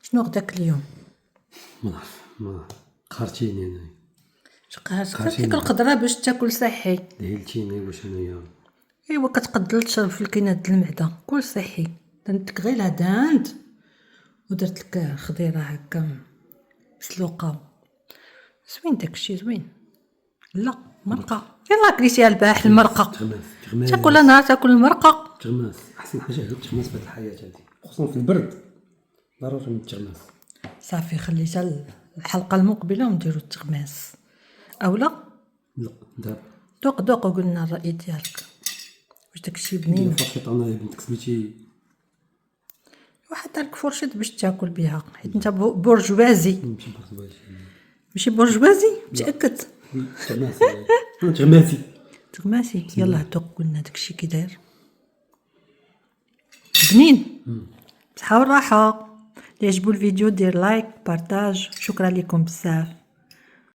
شنو غداك اليوم؟ ما نعرف، ما قهرتيني انا. شقاش ديك القدره باش تاكل صحي؟ دهلتيني واش انايا. ايوا كتقدر تشرب في الكينات د المعده، كل صحي. درت غير الهداند ودرت لك خضيره هكا مسلوقه، زوين داكشي زوين. لا مرقه، يلا كليتيها البارح المرقه. تغماس تاكل نهار تاكل المرقه. تغماس احسن حاجه هي التغماس في هاد الحياه هادي، خصوصا في البرد ضروري من التغماس. صافي خليتها الحلقه المقبله ونديرو التغماس اولا. لا دابا دوق وقلنا الراي ديالك واش داكشي بنين. فرشيط انا بنتك سميتي واحد دارك فرشيط باش تاكل بها، حيت انت برجوازي نمشي برزواج. ماشي برجوازي. متاكد؟ تغماسي تغماسي تغماسي. يلا دوق قلنا داكشي كي داير بنين. بصحة والراحة. اللي عجبو الفيديو دير لايك بارطاج. شكرا لكم بزاف.